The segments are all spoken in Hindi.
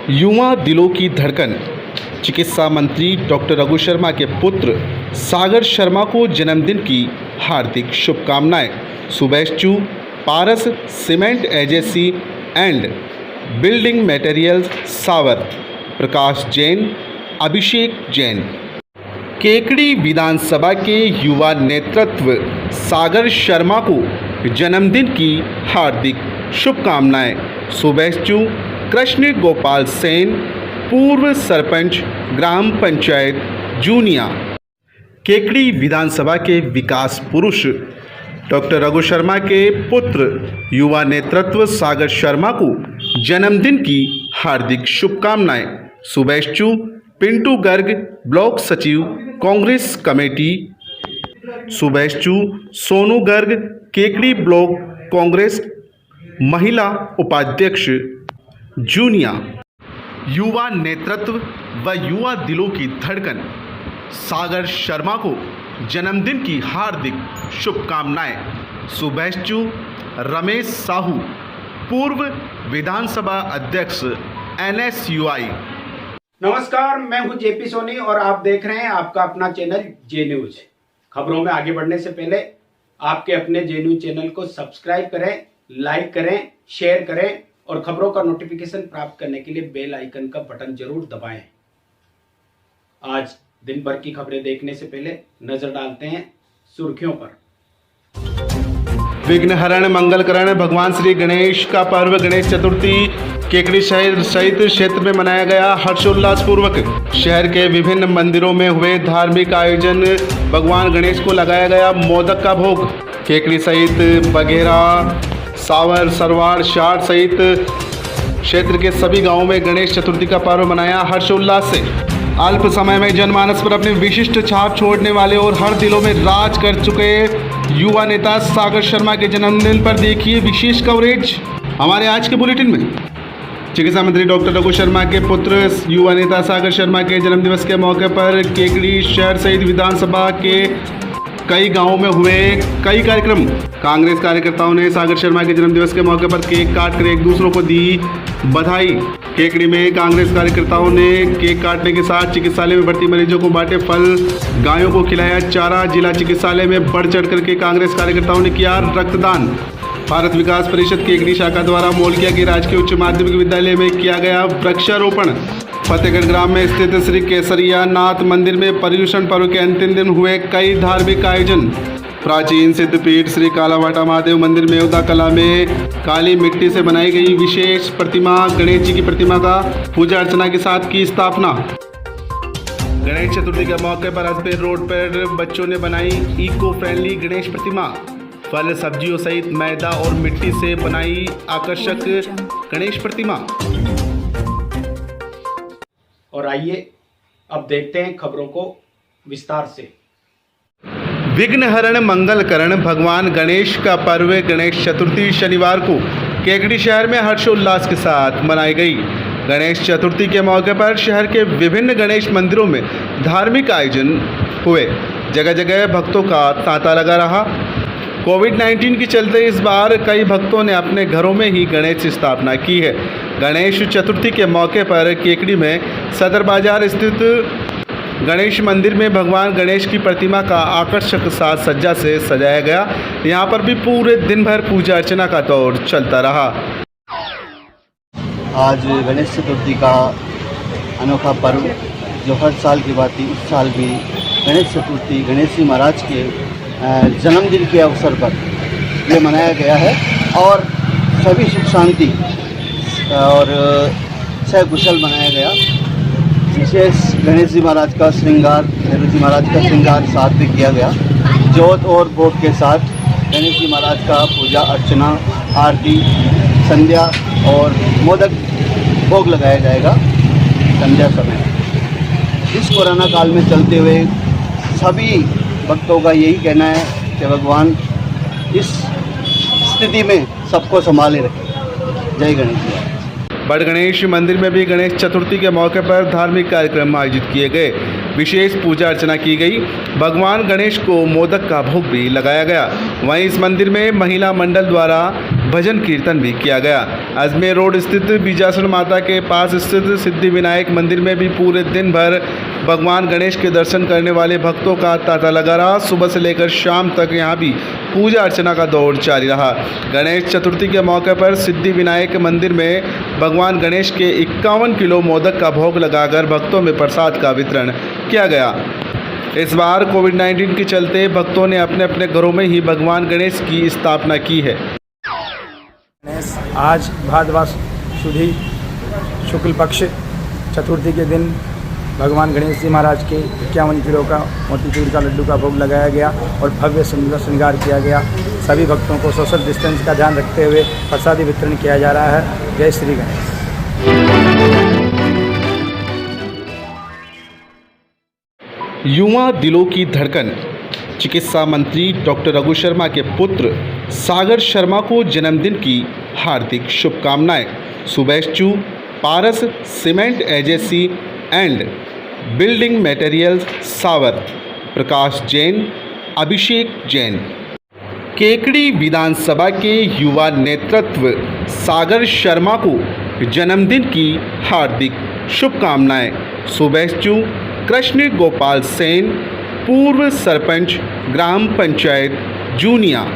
युवा दिलों की धड़कन चिकित्सा मंत्री डॉक्टर रघु शर्मा के पुत्र सागर शर्मा को जन्मदिन की हार्दिक शुभकामनाएं। सुबेशचू Paras cement agency and building materials Sawar, Prakash Jain, Abhishek Jain. Kekri विधानसभा के युवा नेतृत्व सागर शर्मा को जन्मदिन की हार्दिक शुभकामनाएं। सुबेशचू कृष्ण गोपाल सेन, पूर्व सरपंच ग्राम पंचायत जूनिया। केकड़ी विधानसभा के विकास पुरुष डॉक्टर रघु शर्मा के पुत्र युवा नेतृत्व सागर शर्मा को जन्मदिन की हार्दिक शुभकामनाएं। सुबेशचू पिंटू गर्ग, ब्लॉक सचिव कांग्रेस कमेटी। सुबेशचू सोनू गर्ग, केकड़ी ब्लॉक कांग्रेस महिला उपाध्यक्ष जूनिया। युवा नेतृत्व व युवा दिलों की धड़कन सागर शर्मा को जन्मदिन की हार्दिक शुभकामनाएं। सुबेशचू रमेश साहू, पूर्व विधानसभा अध्यक्ष NSUI। नमस्कार, मैं हूं जेपी सोनी और आप देख रहे हैं आपका अपना चैनल जे न्यूज। खबरों में आगे बढ़ने से पहले आपके अपने जे न्यूज चैनल को सब्सक्राइब करें, लाइक करें, शेयर करें और खबरों का नोटिफिकेशन प्राप्त करने के लिए बेल आइकन का बटन जरूर दबाएं। आज दिन भर की खबरें देखने से पहले नजर डालते हैं सुर्खियों पर। विघ्नहरण मंगलकरण भगवान श्री गणेश का पर्व गणेश चतुर्थी केकड़ी शहर सहित क्षेत्र में मनाया गया हर्षोल्लास पूर्वक। शहर के विभिन्न मंदिरों में हुए धार्मिक आयोजन। भगवान गणेश को लगाया गया मोदक का भोग। केकड़ी सहित बघेरा, सावर, सरवाड़, शाट सहित क्षेत्र के सभी गांवों में गणेश चतुर्थी का पर्व मनाया हर्षोल्लास से। अल्प समय में जनमानस पर अपनी विशिष्ट छाप छोड़ने वाले और हर दिलों में राज कर चुके युवा नेता सागर शर्मा के जन्मदिन पर देखिए विशेष कवरेज हमारे आज के बुलेटिन में। चिकित्सा मंत्री डॉक्टर रघु शर्मा के पुत्र युवा नेता सागर शर्मा के जन्मदिवस के मौके पर केकड़ी शहर सहित विधानसभा के कई गांवों में हुए कई कार्यक्रम। कांग्रेस कार्यकर्ताओं ने सागर शर्मा के जन्मदिवस के मौके पर केक काटकर एक दूसरों को दी बधाई। केकड़ी में कांग्रेस कार्यकर्ताओं ने केक काटने के साथ चिकित्सालय में भर्ती मरीजों को बांटे फल, गायों को खिलाया चारा। जिला चिकित्सालय में बढ़ चढ़ करके कांग्रेस कार्यकर्ताओं ने किया रक्तदान। भारत विकास परिषद केकड़ी शाखा द्वारा मोलकिया के राजकीय उच्च माध्यमिक विद्यालय में किया गया वृक्षारोपण। फतेहगढ़ ग्राम में स्थित श्री केसरिया नाथ मंदिर में पर्युषण पर्व के अंतिम दिन हुए कई धार्मिक आयोजन। प्राचीन सिद्धपीठ श्री कालावाटा महादेव मंदिर में उदा कला में काली मिट्टी से बनाई गई विशेष प्रतिमा गणेश जी की प्रतिमा का पूजा अर्चना के साथ की स्थापना। गणेश चतुर्थी के मौके पर हसपेर रोड पर बच्चों ने बनाई इको फ्रेंडली गणेश प्रतिमा। फल, सब्जियों सहित मैदा और मिट्टी से बनाई आकर्षक गणेश प्रतिमा। और आइए अब देखते हैं खबरों को विस्तार से। विघ्नहरण मंगलकरण भगवान गणेश का पर्व गणेश चतुर्थी शनिवार को केकड़ी शहर में हर्षोल्लास के साथ मनाई गई। गणेश चतुर्थी के मौके पर शहर के विभिन्न गणेश मंदिरों में धार्मिक आयोजन हुए। जगह जगह भक्तों का तांता लगा रहा। कोविड-19 के चलते इस बार कई भक्तों ने अपने घरों में ही गणेश की स्थापना की है। गणेश चतुर्थी के मौके पर केकड़ी में सदर बाजार स्थित गणेश मंदिर में भगवान गणेश की प्रतिमा का आकर्षक साज सज्जा से सजाया गया। यहाँ पर भी पूरे दिन भर पूजा अर्चना का दौर चलता रहा। आज गणेश चतुर्थी का अनोखा पर्व जो हर साल की बात थी, इस साल भी गणेश चतुर्थी गणेश जी महाराज के जन्मदिन के अवसर पर ये मनाया गया है और सभी सुख शांति और सकुशल मनाया गया। विशेष गणेश जी महाराज का श्रृंगार, भैरव जी महाराज का श्रृंगार साथ में किया गया। जोत और भोग के साथ गणेश जी महाराज का पूजा अर्चना, आरती, संध्या और मोदक भोग लगाया जाएगा संध्या समय। इस कोरोना काल में चलते हुए सभी भक्तों का यही कहना है कि भगवान इस स्थिति में सबको संभाले रखे। जय गणेश जी। बड़ गणेश मंदिर में भी गणेश चतुर्थी के मौके पर धार्मिक कार्यक्रम आयोजित किए गए। विशेष पूजा अर्चना की गई। भगवान गणेश को मोदक का भोग भी लगाया गया। वहीं इस मंदिर में महिला मंडल द्वारा भजन कीर्तन भी किया गया। अजमेर रोड स्थित बीजासन माता के पास स्थित सिद्धि विनायक मंदिर में भी पूरे दिन भर भगवान गणेश के दर्शन करने वाले भक्तों का तांता लगा रहा। सुबह से लेकर शाम तक यहाँ भी पूजा अर्चना का दौर जारी रहा। गणेश चतुर्थी के मौके पर सिद्धि विनायक मंदिर में भगवान गणेश के 51 किलो मोदक का भोग लगाकर भक्तों में प्रसाद का वितरण किया गया। इस बार कोविड-19 के चलते भक्तों ने अपने अपने घरों में ही भगवान गणेश की स्थापना की है। आज भाद्रवास शुद्धि शुक्ल पक्ष चतुर्थी के दिन भगवान गणेश जी महाराज के 51 किलो का मोतीचूर का लड्डू का भोग लगाया गया और भव्य सुंदर श्रृंगार किया गया। सभी भक्तों को सोशल डिस्टेंस का ध्यान रखते हुए प्रसादी वितरण किया जा रहा है। जय श्री गणेश। युवा दिलों की धड़कन चिकित्सा मंत्री डॉक्टर रघु शर्मा के पुत्र सागर शर्मा को जन्मदिन की हार्दिक शुभकामनाएं। सुबेशचू Paras cement agency and building materials Sawar, Prakash Jain, Abhishek Jain. Kekri विधानसभा के युवा नेतृत्व सागर शर्मा को जन्मदिन की हार्दिक शुभकामनाएं। सुबेशचू कृष्ण गोपाल सेन, पूर्व सरपंच ग्राम पंचायत जूनिया।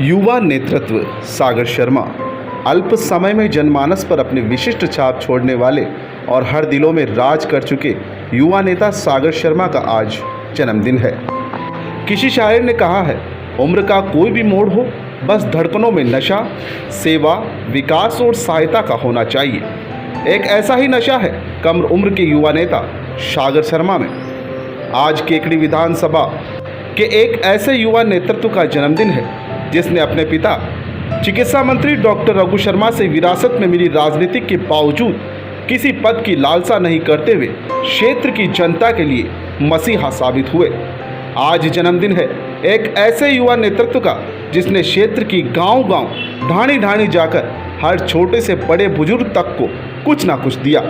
युवा नेतृत्व सागर शर्मा अल्प समय में जनमानस पर अपनी विशिष्ट छाप छोड़ने वाले और हर दिलों में राज कर चुके युवा नेता सागर शर्मा का आज जन्मदिन है। किसी शायर ने कहा है, उम्र का कोई भी मोड़ हो, बस धड़कनों में नशा, सेवा, विकास और सहायता का होना चाहिए। एक ऐसा ही नशा है कम उम्र के युवा नेता सागर शर्मा में। आज केकड़ी विधानसभा के एक ऐसे युवा नेतृत्व का जन्मदिन है जिसने अपने पिता चिकित्सा मंत्री डॉक्टर रघु शर्मा से विरासत में मिली राजनीतिक के बावजूद किसी पद की लालसा नहीं करते हुए क्षेत्र की जनता के लिए मसीहा साबित हुए। आज जन्मदिन है एक ऐसे युवा नेतृत्व का जिसने क्षेत्र की गांव-गांव, ढाणी-ढाणी जाकर हर छोटे से बड़े बुजुर्ग तक को कुछ ना कुछ दिया।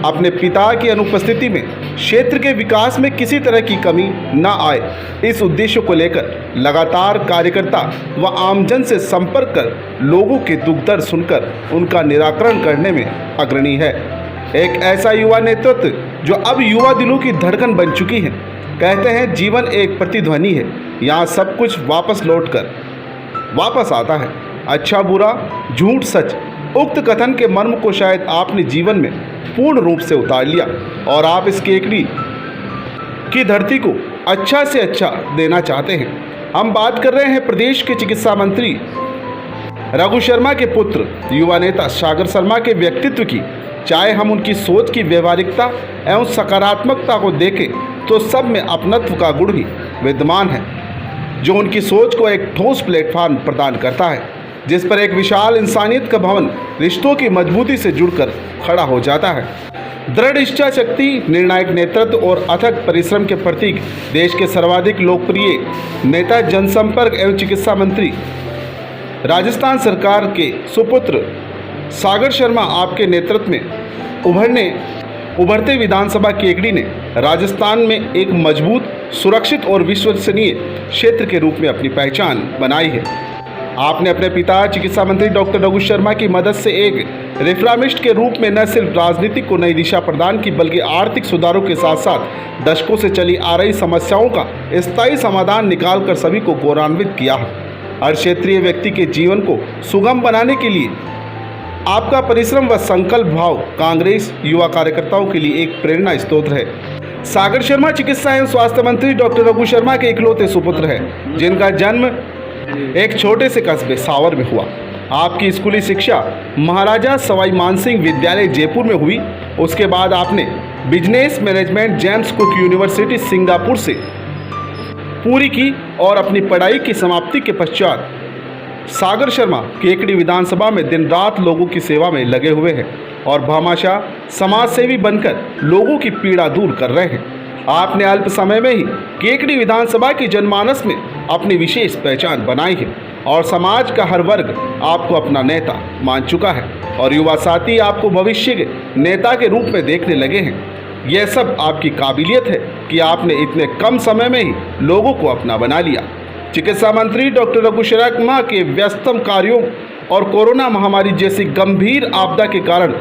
अपने पिता की अनुपस्थिति में क्षेत्र के विकास में किसी तरह की कमी न आए, इस उद्देश्य को लेकर लगातार कार्यकर्ता व आमजन से संपर्क कर लोगों के दुख दर्द सुनकर उनका निराकरण करने में अग्रणी है। एक ऐसा युवा नेतृत्व जो अब युवा दिलों की धड़कन बन चुकी है। कहते हैं जीवन एक प्रतिध्वनि है, यहाँ सब कुछ वापस आता है, अच्छा बुरा, झूठ सच। उक्त कथन के मर्म को शायद आपने जीवन में पूर्ण रूप से उतार लिया और आप इस केकड़ी की धरती को अच्छा से अच्छा देना चाहते हैं। हम बात कर रहे हैं प्रदेश के चिकित्सा मंत्री रघु शर्मा के पुत्र युवा नेता सागर शर्मा के व्यक्तित्व की। चाहे हम उनकी सोच की व्यवहारिकता एवं सकारात्मकता को देखें तो सब में अपनत्व का गुण भी विद्यमान है, जो उनकी सोच को एक ठोस प्लेटफॉर्म प्रदान करता है जिस पर एक विशाल इंसानियत का भवन रिश्तों की मजबूती से जुड़कर खड़ा हो जाता है। दृढ़ इच्छा शक्ति, निर्णायक नेतृत्व और अथक परिश्रम के प्रतीक देश के सर्वाधिक लोकप्रिय नेता, जनसंपर्क एवं चिकित्सा मंत्री, राजस्थान सरकार के सुपुत्र सागर शर्मा आपके नेतृत्व में उभरते विधानसभा केकड़ी ने राजस्थान में एक मजबूत, सुरक्षित और विश्वसनीय क्षेत्र के रूप में अपनी पहचान बनाई है। आपने अपने पिता चिकित्सा मंत्री डॉक्टर रघु शर्मा की मदद से एक रिफॉर्मिस्ट के रूप में न सिर्फ राजनीति को नई दिशा प्रदान की बल्कि आर्थिक सुधारों के साथ साथ दशकों से चली आ रही समस्याओं का स्थायी समाधान निकालकर सभी को गौरवान्वित किया है। हर क्षेत्रीय व्यक्ति के जीवन को सुगम बनाने के लिए आपका परिश्रम व संकल्प भाव कांग्रेस युवा कार्यकर्ताओं के लिए एक प्रेरणा स्रोत है। सागर शर्मा चिकित्सा एवं स्वास्थ्य मंत्री डॉक्टर रघु शर्मा के इकलौते सुपुत्र हैं, जिनका जन्म एक छोटे से कस्बे सावर में हुआ। आपकी स्कूली शिक्षा महाराजा सवाई मानसिंह विद्यालय जयपुर में हुई। उसके बाद आपने business management James cook university Singapore से पूरी की और अपनी पढ़ाई की समाप्ति के पश्चात सागर शर्मा केकड़ी विधानसभा में दिन रात लोगों की सेवा में लगे हुए हैं और भामाशाह समाज सेवी बनकर लोगों की पीड़ा दूर कर रहे हैं। आपने अल्प समय में ही केकड़ी विधानसभा की जनमानस में अपनी विशेष पहचान बनाई है। और समाज का हर वर्ग आपको अपना नेता मान चुका है और युवा साथी आपको भविष्य के नेता के रूप में देखने लगे हैं। यह सब आपकी काबिलियत है कि आपने इतने कम समय में ही लोगों को अपना बना लिया। चिकित्सा मंत्री डॉक्टर रघु शर्मा के व्यस्तम कार्यों और कोरोना महामारी जैसी गंभीर आपदा के कारण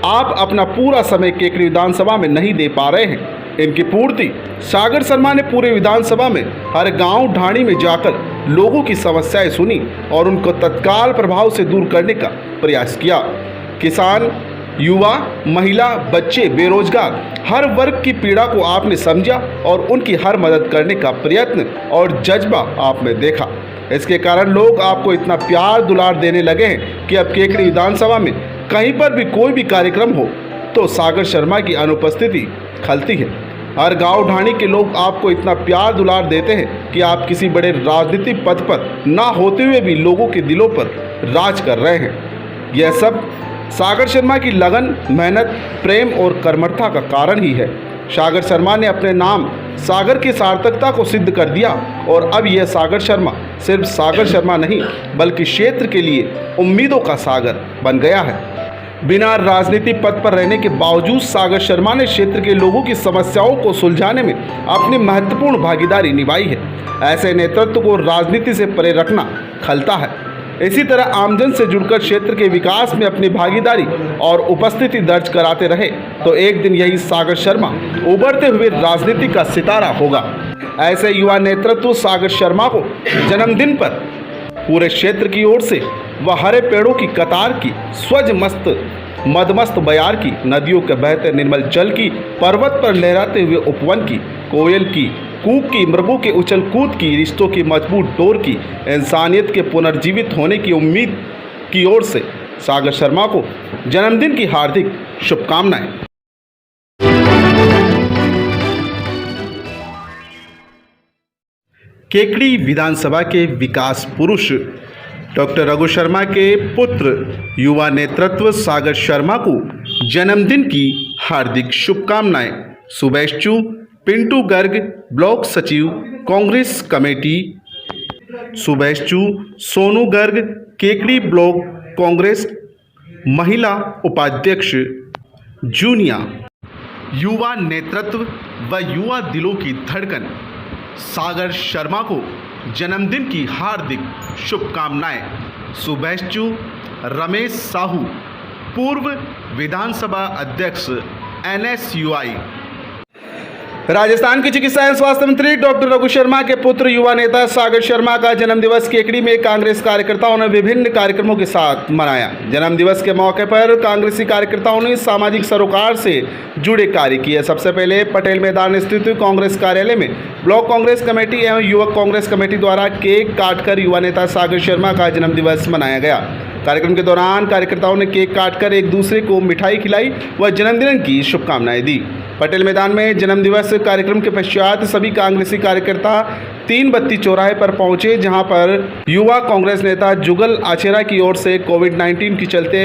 आप अपना पूरा समय केकड़ी विधानसभा में नहीं दे पा रहे हैं। इनकी पूर्ति सागर शर्मा ने पूरे विधानसभा में हर गांव ढाणी में जाकर लोगों की समस्याएं सुनी और उनको तत्काल प्रभाव से दूर करने का प्रयास किया। किसान, युवा, महिला, बच्चे, बेरोजगार हर वर्ग की पीड़ा को आपने समझा और उनकी हर मदद करने का प्रयत्न और जज्बा आप में देखा। इसके कारण लोग आपको इतना प्यार दुलार देने लगे हैं कि अब केकड़ी विधानसभा में कहीं पर भी कोई भी कार्यक्रम हो तो सागर शर्मा की अनुपस्थिति खलती है। हर गांव ढाणी के लोग आपको इतना प्यार दुलार देते हैं कि आप किसी बड़े राजनीतिक पद पर ना होते हुए भी लोगों के दिलों पर राज कर रहे हैं। यह सब सागर शर्मा की लगन, मेहनत, प्रेम और कर्मठता का कारण ही है। सागर शर्मा ने अपने नाम सागर की सार्थकता को सिद्ध कर दिया और अब यह सागर शर्मा सिर्फ सागर शर्मा नहीं बल्कि क्षेत्र के लिए उम्मीदों का सागर बन गया है। बिना राजनीतिक पद पर रहने के बावजूद सागर शर्मा ने क्षेत्र के लोगों की समस्याओं को सुलझाने में अपनी महत्वपूर्ण भागीदारी निभाई है। ऐसे नेतृत्व को राजनीति से परे रखना खलता है। इसी तरह आमजन से जुड़कर क्षेत्र के विकास में अपनी भागीदारी और उपस्थिति दर्ज कराते रहे तो एक दिन यही सागर शर्मा उभरते हुए राजनीति का सितारा होगा। ऐसे युवा नेतृत्व सागर शर्मा को जन्मदिन पर पूरे क्षेत्र की ओर से व हरे पेड़ों की कतार की, स्वज मस्त मदमस्त बयार की, नदियों के बहते निर्मल जल की, पर्वत पर लहराते हुए उपवन की, कोयल की कूक की, मृगों के उछल कूद की, रिश्तों की मजबूत डोर की, इंसानियत के पुनर्जीवित होने की उम्मीद की ओर से सागर शर्मा को जन्मदिन की हार्दिक शुभकामनाएं। केकड़ी विधानसभा के विकास पुरुष डॉक्टर रघु शर्मा के पुत्र युवा नेतृत्व सागर शर्मा को जन्मदिन की हार्दिक शुभकामनाएं। सुबेशचू पिंटू गर्ग, ब्लॉक सचिव कांग्रेस कमेटी। सुबेशचू सोनू गर्ग, केकड़ी ब्लॉक कांग्रेस महिला उपाध्यक्ष। जूनिया युवा नेतृत्व व युवा दिलों की धड़कन सागर शर्मा को जन्मदिन की हार्दिक शुभकामनाएं। सुबेशचू रमेश साहू, पूर्व विधानसभा अध्यक्ष NSUI। राजस्थान के चिकित्सा एवं स्वास्थ्य मंत्री डॉक्टर रघु शर्मा के पुत्र युवा नेता सागर शर्मा का जन्मदिवस केकड़ी में कांग्रेस कार्यकर्ताओं ने विभिन्न कार्यक्रमों के साथ मनाया। जन्मदिवस के मौके पर कांग्रेसी कार्यकर्ताओं ने सामाजिक सरोकार से जुड़े कार्य किए। सबसे पहले पटेल मैदान स्थित कांग्रेस कार्यालय में ब्लॉक कांग्रेस कमेटी एवं युवक कांग्रेस कमेटी द्वारा केक काटकर युवा नेता सागर शर्मा का जन्मदिवस मनाया गया। कार्यक्रम के दौरान कार्यकर्ताओं ने केक काटकर एक दूसरे को मिठाई खिलाई व जन्मदिन की शुभकामनाएं दी। पटेल मैदान में जन्मदिवस कार्यक्रम के पश्चात सभी कांग्रेसी कार्यकर्ता 3 बत्ती चौराहे पर पहुंचे, जहां पर युवा कांग्रेस नेता जुगल आचेरा की ओर से कोविड-19 के चलते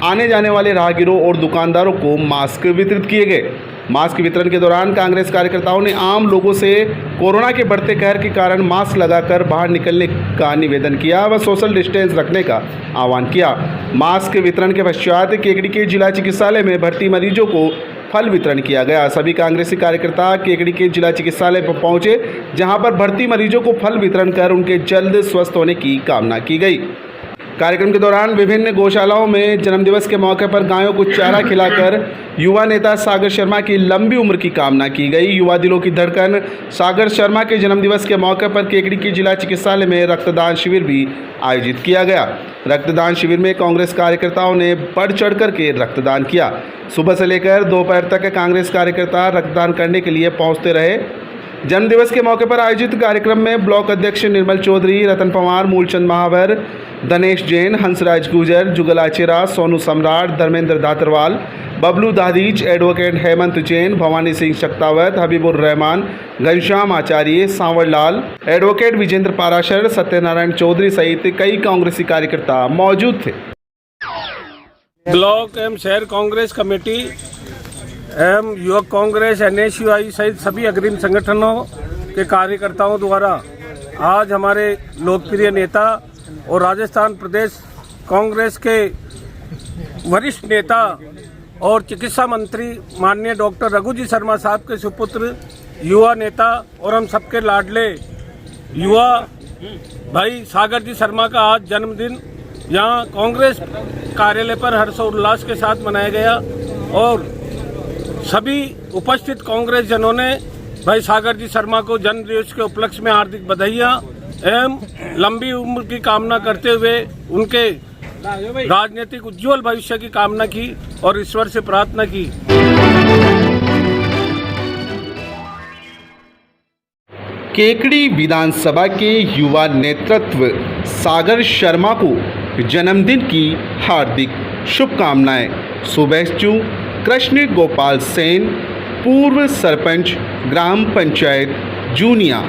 आने जाने वाले राहगीरों और दुकानदारों को मास्क वितरित किए गए। मास्क वितरण के दौरान कांग्रेस कार्यकर्ताओं ने आम लोगों से कोरोना के बढ़ते कहर के कारण मास्क लगाकर बाहर निकलने का निवेदन किया व सोशल डिस्टेंस रखने का आह्वान किया। मास्क वितरण के पश्चात केकड़ी के जिला चिकित्सालय में भर्ती मरीजों को फल वितरण किया गया। सभी कांग्रेसी कार्यकर्ता केकड़ी के जिला चिकित्सालय पर पहुंचे, जहां पर भर्ती मरीजों को फल वितरण कर उनके जल्द स्वस्थ होने की कामना की गई। कार्यक्रम के दौरान विभिन्न गौशालाओं में जन्मदिवस के मौके पर गायों को चारा खिलाकर युवा नेता सागर शर्मा की लंबी उम्र की कामना की गई। युवा दिलों की धड़कन सागर शर्मा के जन्मदिवस के मौके पर केकड़ी के जिला चिकित्सालय में रक्तदान शिविर भी आयोजित किया गया। रक्तदान शिविर में कांग्रेस कार्यकर्ताओं ने बढ़ चढ़ कर के रक्तदान किया। सुबह से लेकर दोपहर तक कांग्रेस कार्यकर्ता रक्तदान करने के लिए पहुँचते रहे। जन्मदिवस के मौके पर आयोजित कार्यक्रम में ब्लॉक अध्यक्ष निर्मल चौधरी, रतन पवार, मूलचंद महावर, धनेश जैन, हंसराज गुर्जर, जुगल आचेरा, सोनू सम्राट, धर्मेंद्र दातरवाल, बबलू दादीज, एडवोकेट हेमंत जैन, भवानी सिंह शक्तावत, हबीबुर रहमान, घनश्याम आचार्य, सांवरलाल, एडवोकेट विजेंद्र पाराशर, सत्यनारायण चौधरी सहित कई कांग्रेसी कार्यकर्ता मौजूद थे। ब्लॉक एवं शहर कांग्रेस कमेटी एवं युवक कांग्रेस NSUI सहित सभी अग्रिम संगठनों के कार्यकर्ताओं द्वारा आज हमारे लोकप्रिय नेता और राजस्थान प्रदेश कांग्रेस के वरिष्ठ नेता और चिकित्सा मंत्री माननीय डॉक्टर रघु जी शर्मा साहब के सुपुत्र, युवा नेता और हम सबके लाडले युवा भाई सागर जी शर्मा का आज जन्मदिन यहाँ कांग्रेस कार्यालय पर हर्षोल्लास के साथ मनाया गया और सभी उपस्थित कांग्रेस जनों ने भाई सागर जी शर्मा को जन्मदिवस के उपलक्ष्य में हार्दिक बधाइयाँ एवं लंबी उम्र की कामना करते हुए उनके राजनीतिक उज्जवल भविष्य की कामना की और ईश्वर से प्रार्थना की। केकड़ी विधानसभा के युवा नेतृत्व सागर शर्मा को जन्मदिन की हार्दिक शुभकामनाएं। सुबेशचू कृष्ण गोपाल सेन, पूर्व सरपंच ग्राम पंचायत जूनिया।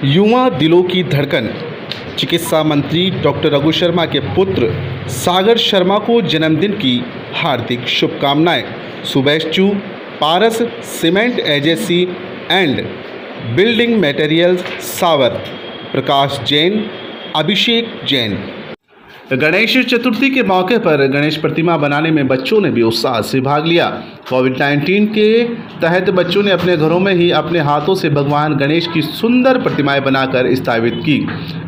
युवा दिलों की धड़कन चिकित्सा मंत्री डॉक्टर रघु शर्मा के पुत्र सागर शर्मा को जन्मदिन की हार्दिक शुभकामनाएं। सुबेशचू Paras cement agency and building materials Sawar. Prakash Jain, Abhishek Jain. Ganesh Chaturthi के मौके पर गणेश प्रतिमा बनाने में बच्चों ने भी उत्साह से भाग लिया। कोविड-19 के तहत बच्चों ने अपने घरों में ही अपने हाथों से भगवान गणेश की सुंदर प्रतिमाएं बनाकर स्थापित की।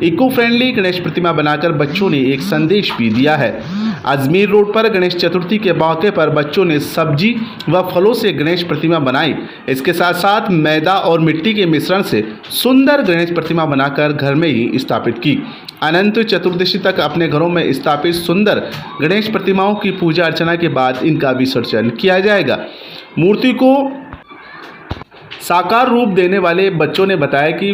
इको फ्रेंडली गणेश प्रतिमा बनाकर बच्चों ने एक संदेश भी दिया है। अजमेर रोड पर गणेश चतुर्थी के मौके पर बच्चों ने सब्जी व फलों से गणेश प्रतिमा बनाई। इसके साथ साथ मैदा और मिट्टी के मिश्रण से सुंदर गणेश प्रतिमा बनाकर घर में ही स्थापित की। अनंत चतुर्दशी तक अपने घरों में स्थापित सुंदर गणेश प्रतिमाओं की पूजा अर्चना के बाद इनका विसर्जन किया जाएगा। मूर्ति को साकार रूप देने वाले बच्चों ने बताया कि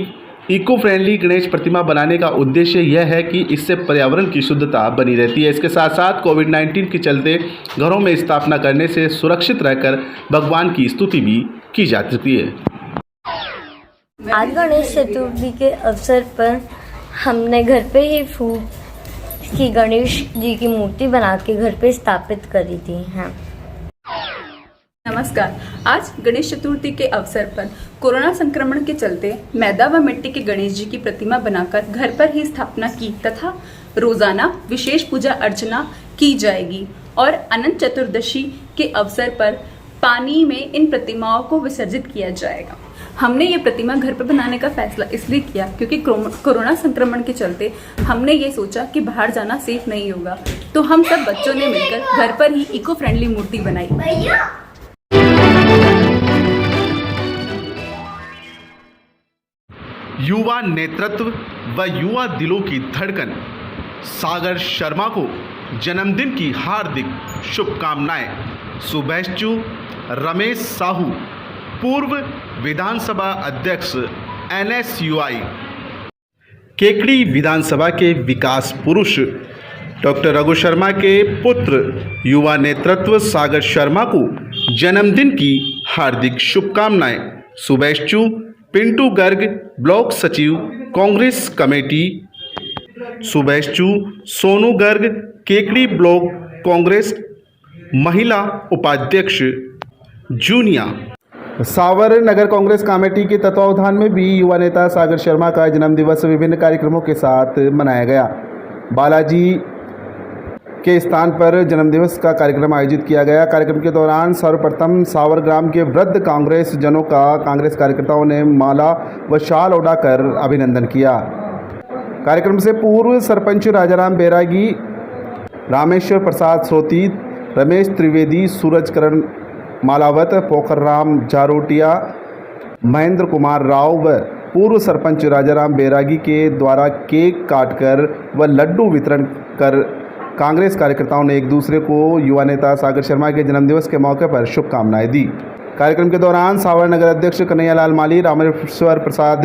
इको फ्रेंडली गणेश प्रतिमा बनाने का उद्देश्य यह है कि इससे पर्यावरण की शुद्धता बनी रहती है। इसके साथ साथ कोविड-19 के चलते घरों में स्थापना करने से सुरक्षित रहकर भगवान की स्तुति भी की जा सकती है। आज गणेश चतुर्थी के अवसर पर हमने घर पे ही फूल की गणेश जी की मूर्ति बना के घर पे स्थापित करी थी। हाँ। नमस्कार। आज गणेश चतुर्थी के अवसर पर कोरोना संक्रमण के चलते मैदा व मिट्टी के गणेश जी की प्रतिमा बनाकर घर पर ही स्थापना की तथा रोजाना विशेष पूजा अर्चना की जाएगी और अनंत चतुर्दशी के अवसर पर पानी में इन प्रतिमाओं को विसर्जित किया जाएगा। हमने ये प्रतिमा घर पर बनाने का फैसला इसलिए किया क्योंकि कोरोना संक्रमण के चलते हमने ये सोचा कि बाहर जाना सेफ नहीं होगा, तो हम सब बच्चों ने मिलकर घर पर ही इको फ्रेंडली मूर्ति बनाई। युवा नेतृत्व व युवा दिलों की धड़कन सागर शर्मा को जन्मदिन की हार्दिक शुभकामनाएं। सुबेशचू रमेश साहू, पूर्व विधानसभा अध्यक्ष NSUI। केकड़ी विधानसभा के विकास पुरुष डॉक्टर रघु शर्मा के पुत्र युवा नेतृत्व सागर शर्मा को जन्मदिन की हार्दिक शुभकामनाएं। सुबेशचू पिंटू गर्ग, ब्लॉक सचिव कांग्रेस कमेटी। सुबेशचू सोनू गर्ग, केकड़ी ब्लॉक कांग्रेस महिला उपाध्यक्ष जूनिया। सावर नगर कांग्रेस कमेटी के तत्वावधान में भी युवा नेता सागर शर्मा का जन्मदिवस विभिन्न कार्यक्रमों के साथ मनाया गया। बालाजी के स्थान पर जन्मदिवस का कार्यक्रम आयोजित किया गया। कार्यक्रम के दौरान सर्वप्रथम सावर ग्राम के वृद्ध कांग्रेस जनों का कांग्रेस कार्यकर्ताओं ने माला व शाल ओढ़ाकर अभिनंदन किया। कार्यक्रम से पूर्व सरपंच राजाराम बैरागी, रामेश्वर प्रसाद सोती, रमेश त्रिवेदी, सूरजकरण मालावत, पोखरराम जारोटिया, महेंद्र कुमार राव व पूर्व सरपंच राजाराम बैरागी के द्वारा केक काटकर व लड्डू वितरण कर कांग्रेस कार्यकर्ताओं ने एक दूसरे को युवा नेता सागर शर्मा के जन्मदिवस के मौके पर शुभकामनाएं दी। कार्यक्रम के दौरान सावर नगर अध्यक्ष कन्हैयालाल माली, रामेश्वर प्रसाद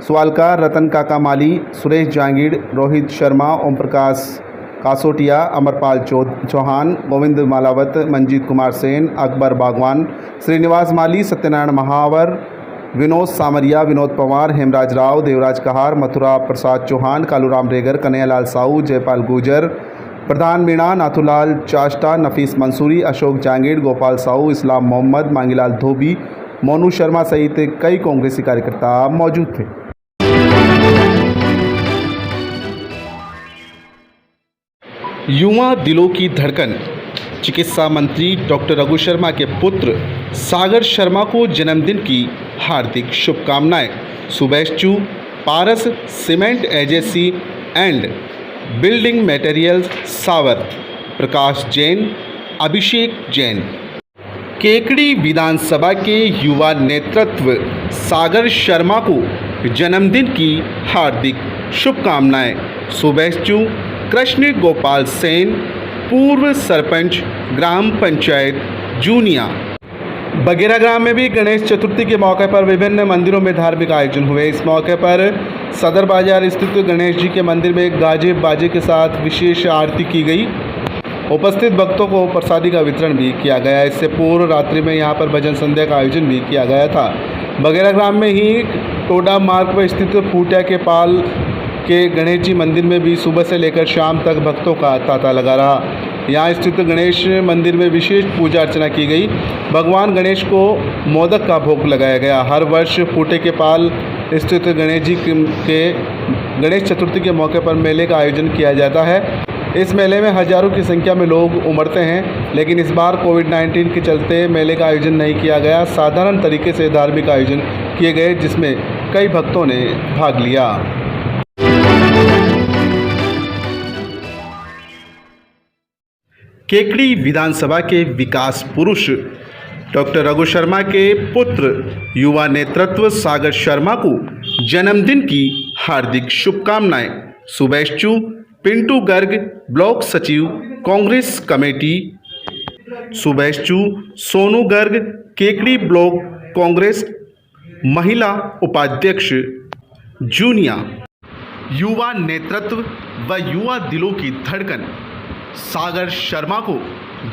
सुवालका, रतन काका माली, सुरेश जांगीड़, रोहित शर्मा, ओम प्रकाश कासोटिया, अमरपाल चौहान, गोविंद मालावत, मंजीत कुमार सेन, अकबर बागवान, श्रीनिवास माली, सत्यनारायण महावर, विनोद सामरिया, विनोद पवार, हेमराज राव, देवराज कहार, मथुरा प्रसाद चौहान, कालूराम रेगर, कन्हैयालाल साहू, जयपाल गुजर, प्रधान मीणा, नाथूलाल चाष्टा, नफीस मंसूरी, अशोक जांगीड़, गोपाल साहू, इस्लाम मोहम्मद, मांगीलाल धोबी, मोनू शर्मा सहित कई कांग्रेसी कार्यकर्ता मौजूद थे। युवा दिलों की धड़कन चिकित्सा मंत्री डॉक्टर रघु शर्मा के पुत्र सागर शर्मा को जन्मदिन की हार्दिक शुभकामनाएं। सुबेशचू Paras cement agency and building materials Sawar, Prakash Jain, Abhishek Jain. Kekri विधानसभा के युवा नेतृत्व सागर शर्मा को जन्मदिन की हार्दिक शुभकामनाएं। सुबेशचू कृष्ण गोपाल सेन, पूर्व सरपंच ग्राम पंचायत जूनिया। बगेरा ग्राम में भी गणेश चतुर्थी के मौके पर विभिन्न मंदिरों में धार्मिक आयोजन हुए। इस मौके पर सदर बाजार स्थित गणेश जी के मंदिर में गाजे बाजे के साथ विशेष आरती की गई। उपस्थित भक्तों को प्रसादी का वितरण भी किया गया। इससे पूर्व रात्रि में यहां पर भजन संध्या का आयोजन भी किया गया था। बगेरा ग्राम में ही टोडा मार्ग पर स्थित फूटिया के पाल के गणेश जी मंदिर में भी सुबह से लेकर शाम तक भक्तों का तांता लगा रहा। यहाँ स्थित गणेश मंदिर में विशेष पूजा अर्चना की गई। भगवान गणेश को मोदक का भोग लगाया गया। हर वर्ष फूटे के पाल स्थित गणेश जी के गणेश चतुर्थी के मौके पर मेले का आयोजन किया जाता है। इस मेले में हजारों की संख्या में लोग उमड़ते हैं, लेकिन इस बार कोविड-19 के चलते मेले का आयोजन नहीं किया गया। साधारण तरीके से धार्मिक आयोजन किए गए, जिसमें कई भक्तों ने भाग लिया। केकड़ी विधानसभा के विकास पुरुष डॉक्टर रघु शर्मा के पुत्र युवा नेतृत्व सागर शर्मा को जन्मदिन की हार्दिक शुभकामनाएं। सुबेशचू पिंटू गर्ग, ब्लॉक सचिव कांग्रेस कमेटी। सुबेशचू सोनू गर्ग, केकड़ी ब्लॉक कांग्रेस महिला उपाध्यक्ष जूनिया। युवा नेतृत्व व युवा दिलों की धड़कन सागर शर्मा को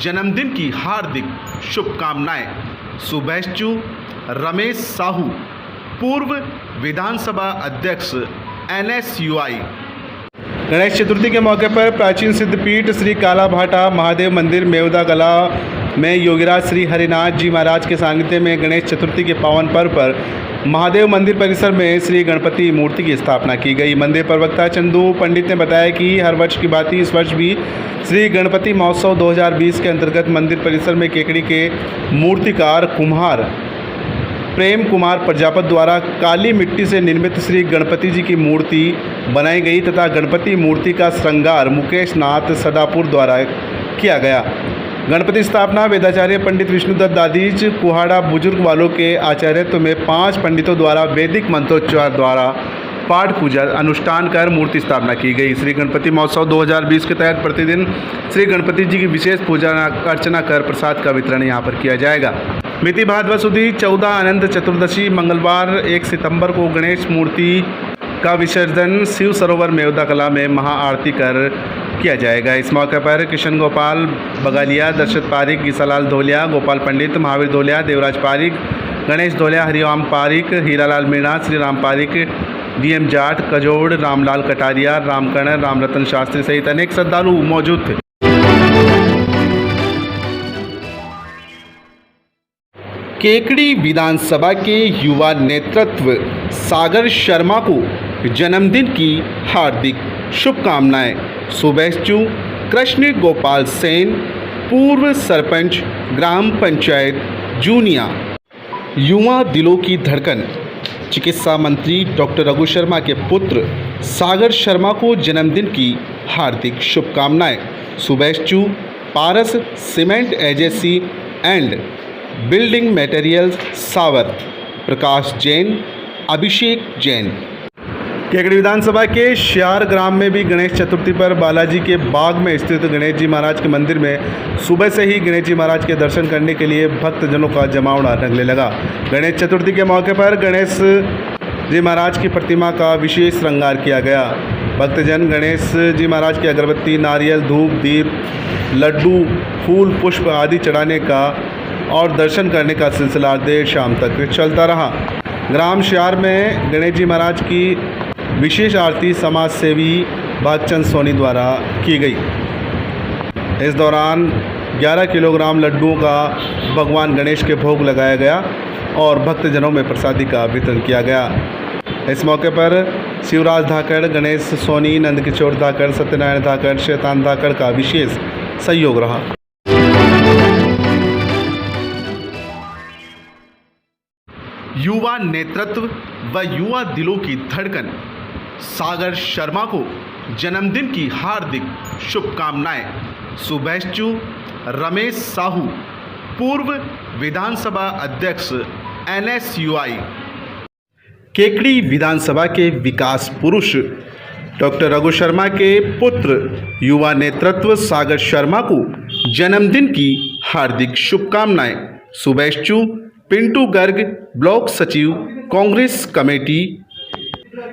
जन्मदिन की हार्दिक शुभकामनाएं। सुबेशचू रमेश साहू, पूर्व विधानसभा अध्यक्ष NSUI। गणेश चतुर्थी के मौके पर प्राचीन सिद्धपीठ श्री काला भाटा महादेव मंदिर मेवदा कला में योगीराज श्री हरिनाथ जी महाराज के सानिध्य में गणेश चतुर्थी के पावन पर्व पर महादेव मंदिर परिसर में श्री गणपति मूर्ति की स्थापना की गई। मंदिर प्रवक्ता चंदू पंडित ने बताया कि हर वर्ष की भांति इस वर्ष भी श्री गणपति महोत्सव 2020 के अंतर्गत मंदिर परिसर में केकड़ी के मूर्तिकार कुम्हार प्रेम कुमार प्रजापत द्वारा काली मिट्टी से निर्मित श्री गणपति जी की मूर्ति बनाई गई तथा गणपति मूर्ति का श्रृंगार मुकेश नाथ सदापुर द्वारा किया गया। गणपति स्थापना वेदाचार्य पंडित विष्णुदत्त दादीज कुहाड़ा बुजुर्ग वालों के आचार्यत्व में 5 पंडितों द्वारा वैदिक मंत्रोच्चार द्वारा पाठ पूजा अनुष्ठान कर मूर्ति स्थापना की गई। श्री गणपति महोत्सव 2020 के तहत प्रतिदिन श्री गणपति जी की विशेष पूजा अर्चना कर प्रसाद का वितरण यहां पर किया जाएगा। मिति भाद्रपद सुदी 14 अनंत चतुर्दशी मंगलवार 1 सितंबर को गणेश मूर्ति का विसर्जन शिव सरोवर मेवदा कला में महाआरती कर किया जाएगा। इस मौके पर किशन गोपाल बगालिया, दर्शत पारिक, गीसालाल धोलिया, गोपाल पंडित, महावीर धोलिया, देवराज पारिक, गणेश धोलिया, हरिओम पारिक, हीरालाल मीणा, श्री राम पारिक, DM जाट, कजोड़, रामलाल कटारिया, रामकर्ण, रामरतन शास्त्री सहित अनेक श्रद्धालु मौजूद थे। केकड़ी विधानसभा के युवा नेतृत्व सागर शर्मा को जन्मदिन की हार्दिक शुभकामनाएं। सुबेशचू कृष्ण गोपाल सेन, पूर्व सरपंच ग्राम पंचायत जूनिया। युवा दिलों की धड़कन चिकित्सा मंत्री डॉक्टर रघु शर्मा के पुत्र सागर शर्मा को जन्मदिन की हार्दिक शुभकामनाएं। सुबेशचू Paras cement agency and building materials Sawar, Prakash Jain, Abhishek Jain. Kekri विधानसभा के श्यार ग्राम में भी गणेश चतुर्थी पर बालाजी के बाग में स्थित गणेश जी महाराज के मंदिर में सुबह से ही गणेश जी महाराज के दर्शन करने के लिए भक्तजनों का जमावड़ा लगने लगा। गणेश चतुर्थी के मौके पर गणेश जी महाराज की प्रतिमा का विशेष श्रृंगार किया गया। भक्तजन गणेश जी महाराज की अगरबत्ती, नारियल, धूप, दीप, लड्डू, फूल, पुष्प आदि चढ़ाने का और दर्शन करने का सिलसिला देर शाम तक चलता रहा। ग्राम श्यार में गणेश जी महाराज की विशेष आरती समाज सेवी भागचंद सोनी द्वारा की गई। इस दौरान 11 किलोग्राम लड्डुओं का भगवान गणेश के भोग लगाया गया और भक्तजनों में प्रसादी का वितरण किया गया। इस मौके पर शिवराज धाकड़, गणेश सोनी, नंदकिशोर धाकड़, सत्यनारायण धाकड़, शैतान धाकड़ का विशेष सहयोग रहा। युवा नेतृत्व व युवा दिलों की धड़कन सागर शर्मा को जन्मदिन की हार्दिक शुभकामनाएं। सुबेशचू रमेश साहू, पूर्व विधानसभा अध्यक्ष NSUI। केकड़ी विधानसभा के विकास पुरुष डॉक्टर रघु शर्मा के पुत्र युवा नेतृत्व सागर शर्मा को जन्मदिन की हार्दिक शुभकामनाएं। सुबेशचू पिंटू गर्ग, ब्लॉक सचिव कांग्रेस कमेटी।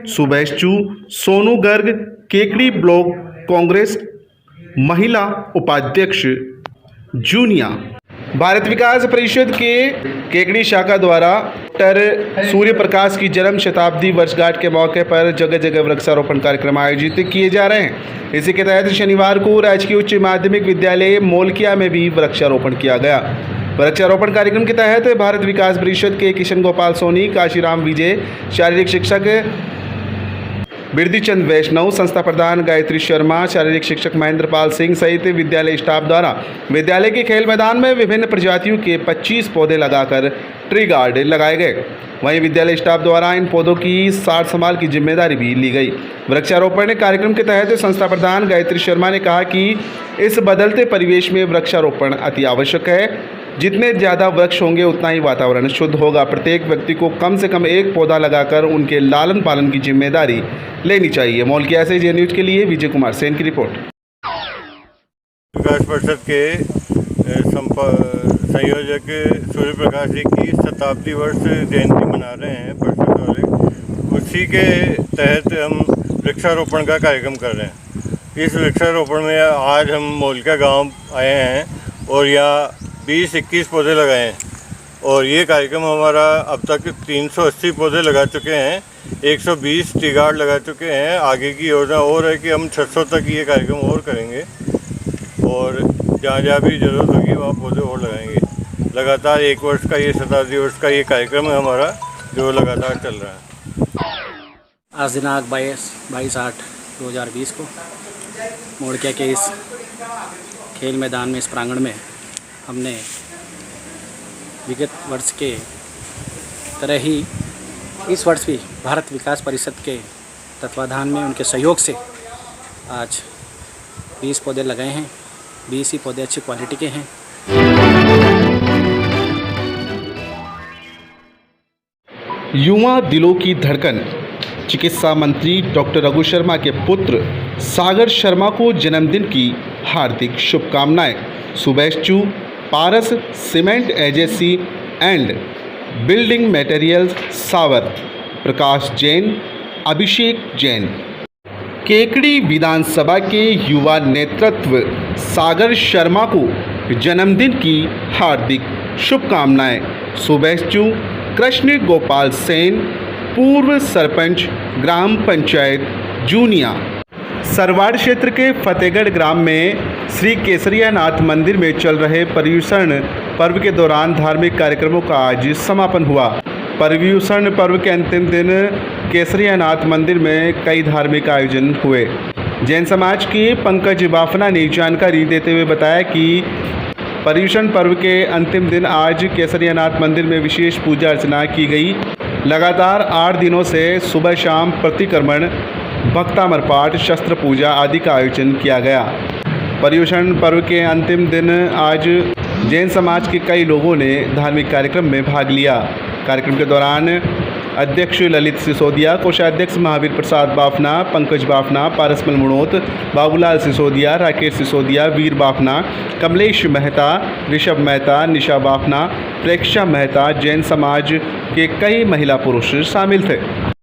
सुबेशचू सोनू गर्ग, केकड़ी ब्लॉक कांग्रेस महिला उपाध्यक्ष जूनिया। भारत विकास परिषद के केकड़ी शाखा द्वारा डॉक्टर सूर्य प्रकाश की जन्म शताब्दी वर्षगांठ के मौके पर जगह जगह वृक्षारोपण कार्यक्रम आयोजित किए जा रहे हैं। इसी के तहत शनिवार को राजकीय उच्च माध्यमिक विद्यालय मोलकिया में भी वृक्षारोपण किया गया। वृक्षारोपण कार्यक्रम के तहत भारत विकास परिषद के किशन गोपाल सोनी, काशीराम विजय, शारीरिक शिक्षक बिरदीचंद वैष्णव, संस्था प्रधान गायत्री शर्मा, शारीरिक शिक्षक महेंद्र पाल सिंह सहित विद्यालय स्टाफ द्वारा विद्यालय के खेल मैदान में विभिन्न प्रजातियों के 25 पौधे लगाकर ट्री गार्ड लगाए गए। वहीं विद्यालय स्टाफ द्वारा इन पौधों की सार संभाल की जिम्मेदारी भी ली गई। वृक्षारोपण कार्यक्रम के तहत संस्था प्रधान गायत्री शर्मा ने कहा कि इस बदलते परिवेश में वृक्षारोपण अति आवश्यक है। जितने ज़्यादा वृक्ष होंगे उतना ही वातावरण शुद्ध होगा। प्रत्येक व्यक्ति को कम से कम एक पौधा लगाकर उनके लालन पालन की जिम्मेदारी लेनी चाहिए। मोलकिया से जे न्यूज के लिए विजय कुमार सेन की रिपोर्ट। विकास परिषद के संयोजक सूर्य प्रकाश जी की शताब्दी वर्ष जयंती मना रहे हैं परिषद वाले, उसी के तहत हम वृक्षारोपण का कार्यक्रम कर रहे हैं। इस वृक्षारोपण में आज हम मोलकिया गांव आए हैं और यहाँ 20-21 पौधे लगाए हैं और ये कार्यक्रम हमारा अब तक 380 पौधे लगा चुके हैं, 120 ट्री गार्ड लगा चुके हैं। आगे की योजना और है कि हम 600 तक ये कार्यक्रम और करेंगे और जहाँ जहाँ भी ज़रूरत होगी वहाँ पौधे और लगाएंगे। लगातार 1 वर्ष का ये शताब्दी वर्ष का ये कार्यक्रम है हमारा जो लगातार चल रहा है। आज दिनांक 22/8/2020 को मोलकिया के इस खेल मैदान में, इस प्रांगण में हमने विगत वर्ष के तरह ही इस वर्ष भी भारत विकास परिषद के तत्वाधान में उनके सहयोग से आज 20 पौधे लगाए हैं। 20 ही पौधे अच्छी क्वालिटी के हैं। युवा दिलों की धड़कन चिकित्सा मंत्री डॉक्टर रघु शर्मा के पुत्र सागर शर्मा को जन्मदिन की हार्दिक शुभकामनाएं। सुबेशचू Paras cement agency and building materials Sawar, Prakash Jain, Abhishek Jain. Kekri विधानसभा के युवा नेतृत्व सागर शर्मा को जन्मदिन की हार्दिक शुभकामनाएं। सुबेशचू कृष्ण गोपाल सेन, पूर्व सरपंच ग्राम पंचायत जूनिया। सरवाड़ क्षेत्र के फतेहगढ़ ग्राम में श्री केसरियानाथ मंदिर में चल रहे पर्युषण पर्व के दौरान धार्मिक कार्यक्रमों का आज समापन हुआ। पर्युषण पर्व के अंतिम दिन केसरियानाथ मंदिर में कई धार्मिक आयोजन हुए। जैन समाज के पंकज बाफना ने जानकारी देते हुए बताया कि पर्युषण पर्व के अंतिम दिन आज केसरियानाथ मंदिर में विशेष पूजा अर्चना की गई। लगातार 8 दिनों से सुबह शाम प्रतिक्रमण, भक्तामर पाठ, शस्त्र पूजा आदि का आयोजन किया गया। पर्युषण पर्व के अंतिम दिन आज जैन समाज के कई लोगों ने धार्मिक कार्यक्रम में भाग लिया। कार्यक्रम के दौरान अध्यक्ष ललित सिसोदिया, कोषाध्यक्ष महावीर प्रसाद बाफना, पंकज बाफना, पारसमल मुणोत, बाबूलाल सिसोदिया, राकेश सिसोदिया, वीर बाफना, कमलेश मेहता, ऋषभ मेहता, निशा बाफना, प्रेक्षा मेहता, जैन समाज के कई महिला पुरुष शामिल थे।